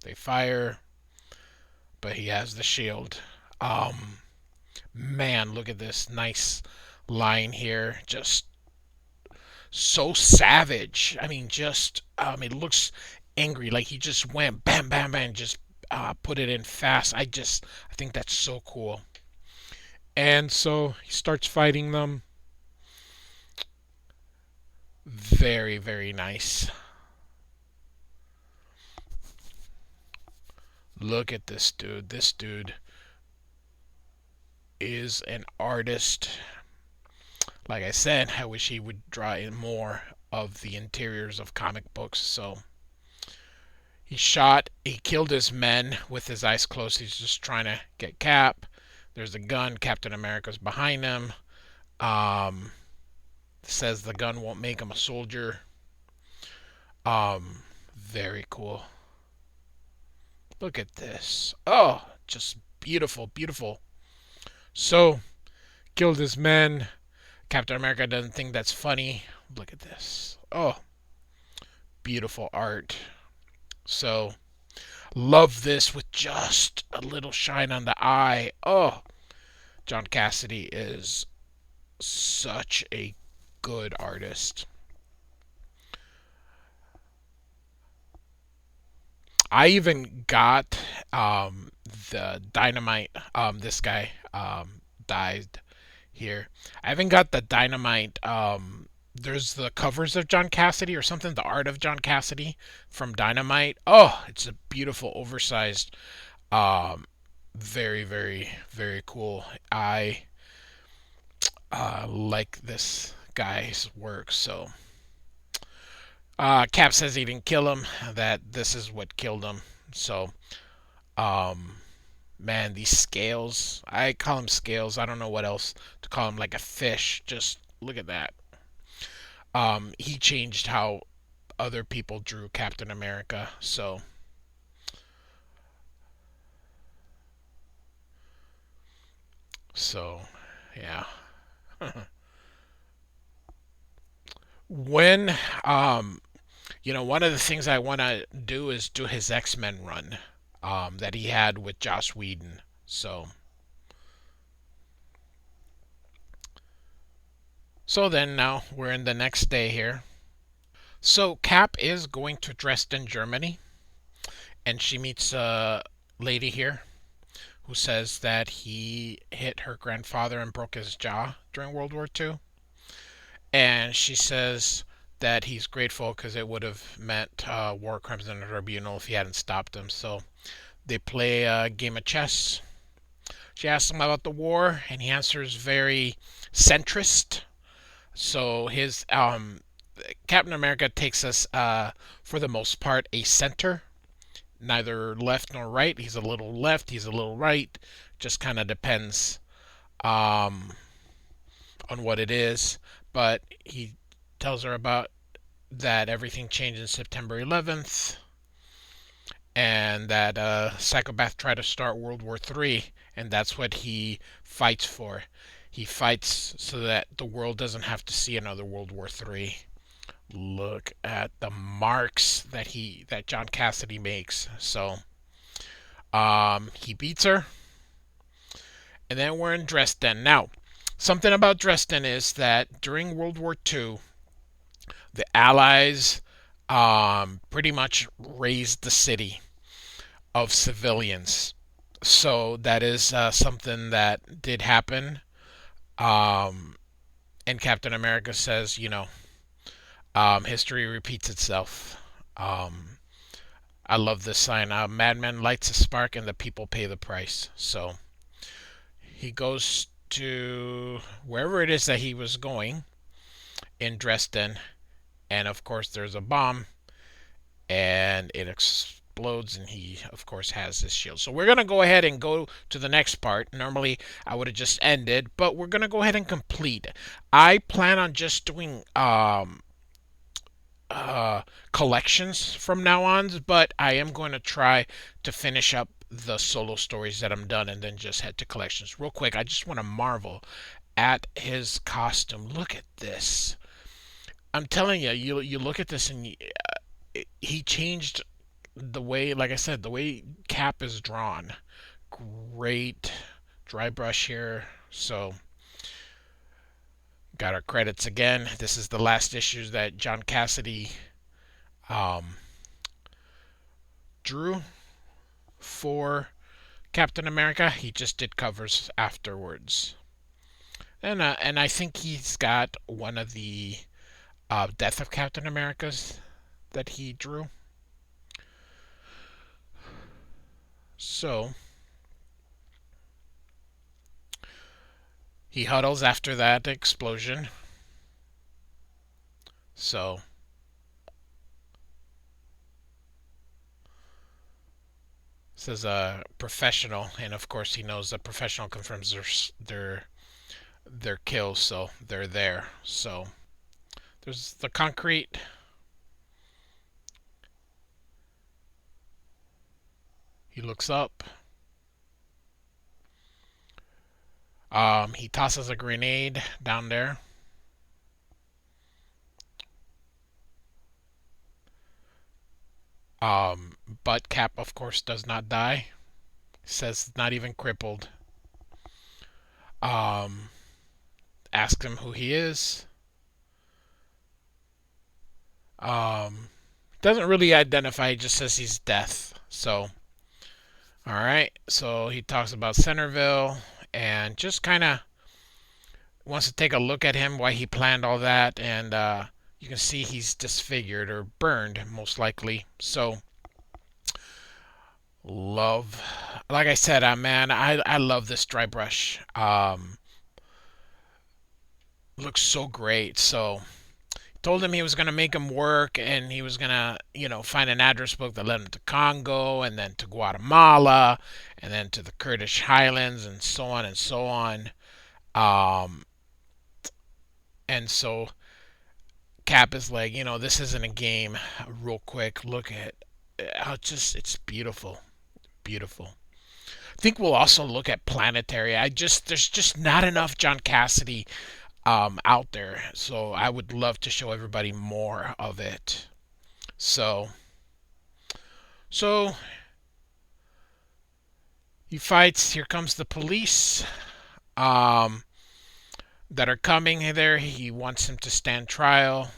They fire, but he has the shield. Um, Man, look at this nice line here. Just so savage. I mean, just it looks angry. Like he just went bam, bam, bam, just put it in fast. I think that's so cool. And so he starts fighting them. Very, very nice. Look at this dude. This dude is an artist. Like I said, I wish he would draw in more of the interiors of comic books. So he killed his men with his eyes closed. He's just trying to get Cap. There's a gun. Captain America's behind him. Um, Says the gun won't make him a soldier. Very cool. Look at this. Oh, just beautiful, beautiful. So, killed his men. Captain America doesn't think that's funny. Look at this. Oh, beautiful art. So, love this with just a little shine on the eye. Oh, John Cassaday is such a good artist. I even got the dynamite. This guy died here. I haven't got the dynamite. There's the covers of John Cassaday or something. The art of John Cassaday from Dynamite. Oh, it's a beautiful, oversized. Um, Very, very, very cool. I like this guy's work. So, Cap says he didn't kill him. That this is what killed him. So, um, man, these scales. I call them scales. I don't know what else to call them. Like a fish. Just look at that. He changed how other people drew Captain America. So yeah. When one of the things I want to do is do his X-Men run that he had with Joss Whedon. So then now we're in the next day here. So Cap is going to Dresden, Germany, and she meets a lady here who says that he hit her grandfather and broke his jaw during World War II. And she says that he's grateful because it would have meant war crimes in the tribunal if he hadn't stopped him. So they play a game of chess. She asks him about the war, and he answers very centrist. So his Captain America takes us, for the most part, a center, neither left nor right. He's a little left, he's a little right. Just kind of depends um, on what it is. But he tells her about that everything changed in September 11th, and that psychopath tried to start World War III, and that's what he fights for. He fights so that the world doesn't have to see another World War III. Look at the marks that John Cassaday makes. So he beats her, and then we're in Dresden. Now, something about Dresden is that during World War II, the Allies pretty much razed the city of civilians. So that is something that did happen. Um, and Captain America says, history repeats itself. Um, I love this sign. Madman lights a spark and the people pay the price. So he goes to wherever it is that he was going in Dresden. And of course, there's a bomb and it explodes, and he of course has his shield. So we're going to go ahead and go to the next part. Normally I would have just ended, but we're going to go ahead and complete. I plan on just doing collections from now on, but I am going to try to finish up the solo stories that I'm done and then just head to collections. Real quick, I just want to marvel at his costume. Look at this. I'm telling you, you look at this and he changed the way, like I said, the way Cap is drawn. Great dry brush here. So got our credits again. This is the last issue that John Cassaday um, drew for Captain America. He just did covers afterwards, and I think he's got one of the Death of Captain Americas that he drew. So he huddles after that explosion. So says a professional, and of course he knows that professional confirms their kills, so they're there. So there's the concrete. He looks up. He tosses a grenade down there. But Cap, of course, does not die. Says not even crippled. Um, asks him who he is. Doesn't really identify. He just says he's Death. So, all right. So he talks about Centerville and just kind of wants to take a look at him, why he planned all that, and you can see he's disfigured or burned, most likely. So, love, like I said, man, I love this dry brush. Looks so great. So, told him he was gonna make him work, and he was gonna, find an address book that led him to Congo, and then to Guatemala, and then to the Kurdish Highlands, and so on and so on. Um, and so Cap is like, this isn't a game. Real quick, look at how it's beautiful, beautiful. I think we'll also look at Planetary. There's just not enough John Cassaday out there, so I would love to show everybody more of it. So, so he fights. Here comes the police. Um, that are coming there. He wants him to stand trial,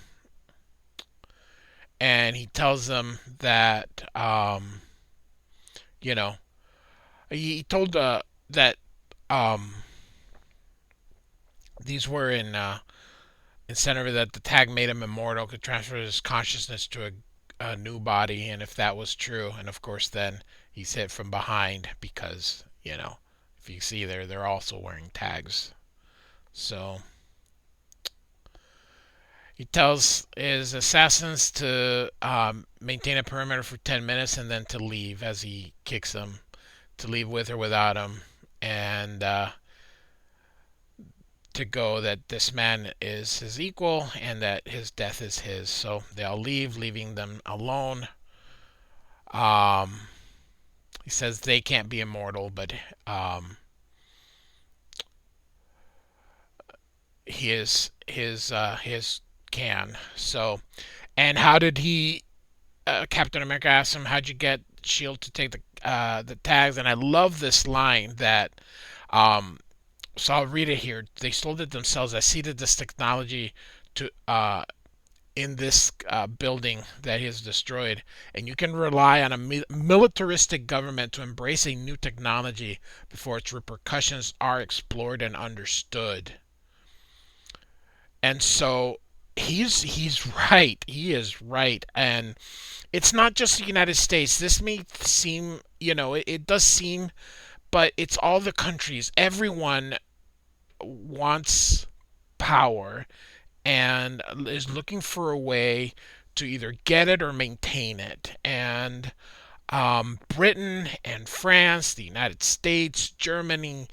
and he tells them that you know he told that um, these were in center that the tag made him immortal, could transfer his consciousness to a new body, and if that was true, and of course then he's hit from behind because if you see there, they're also wearing tags. So he tells his assassins to maintain a perimeter for 10 minutes and then to leave as he kicks them, to leave with or without him. And to go that this man is his equal and that his death is his. So they all leave, leaving them alone. Um, he says they can't be immortal, but um, his can. So, and how did he? Captain America asks him, "How'd you get Shield to take the tags?" And I love this line that. So I'll read it here. They stole it themselves. I seeded this technology to in this building that he has destroyed, and you can rely on a militaristic government to embrace a new technology before its repercussions are explored and understood. And so he's right. He is right, and it's not just the United States. This may seem, it does seem, but it's all the countries. Everyone wants power and is looking for a way to either get it or maintain it. And Britain and France, the United States, Germany,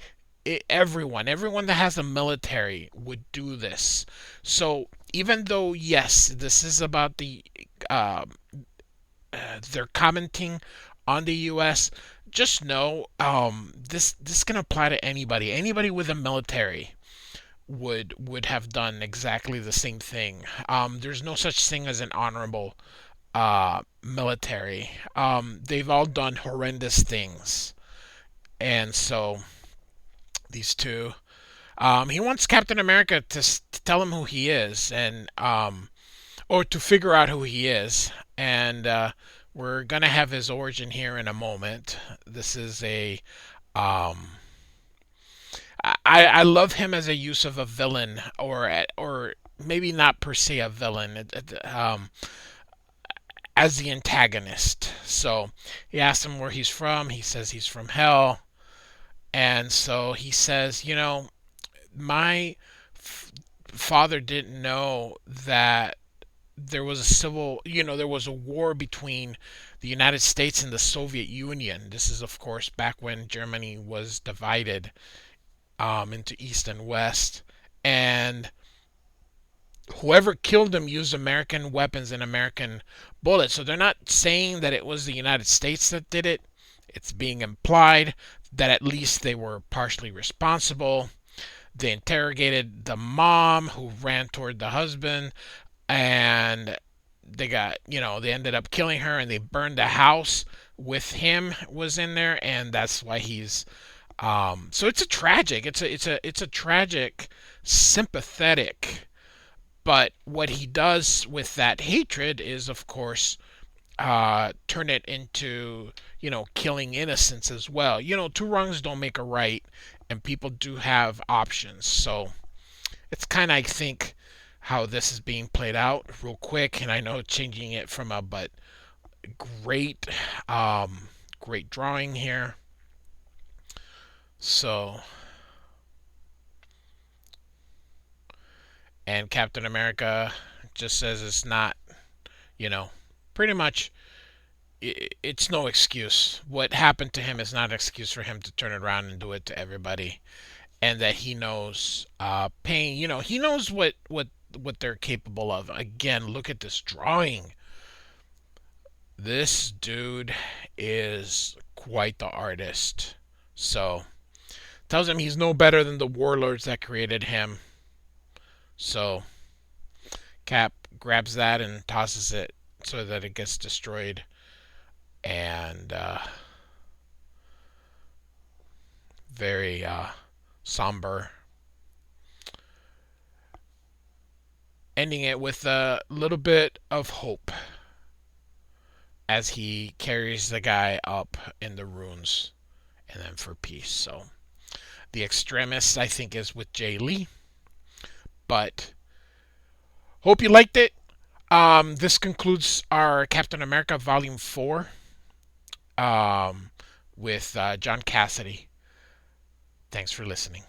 everyone that has a military would do this. So even though, yes, this is about uh, they're commenting on the U.S., just know this can apply to anybody. Anybody with a military would have done exactly the same thing. There's no such thing as an honorable military. They've all done horrendous things, and so these two. He wants Captain America to tell him who he is, and or to figure out who he is, and we're gonna have his origin here in a moment. This is a I love him as a use of a villain, or maybe not per se a villain, as the antagonist. So he asks him where he's from. He says he's from hell, and so he says, my father didn't know that there was a there was a war between the United States and the Soviet Union. This is, of course, back when Germany was divided into East and West. And whoever killed him used American weapons and American bullets. So they're not saying that it was the United States that did it. It's being implied that at least they were partially responsible. They interrogated the mom who ran toward the husband, and they ended up killing her, and they burned the house with him was in there, and that's why he's so it's a tragic, it's a tragic, sympathetic, but what he does with that hatred is, of course, turn it into, killing innocents as well. Two wrongs don't make a right, and people do have options. So it's kind of, I think, how this is being played out real quick. And I know changing it from but great, great drawing here. So, and Captain America just says it's not, you know, pretty much it's no excuse. What happened to him is not an excuse for him to turn it around and do it to everybody, and that he knows pain. He knows what they're capable of. Again, look at this drawing. This dude is quite the artist. So tells him he's no better than the warlords that created him. So Cap grabs that and tosses it so that it gets destroyed. And very somber. Ending it with a little bit of hope as he carries the guy up in the ruins and then for peace. So the extremist, I think, is with Jay Lee. But hope you liked it. This concludes our Captain America Volume 4 with John Cassaday. Thanks for listening.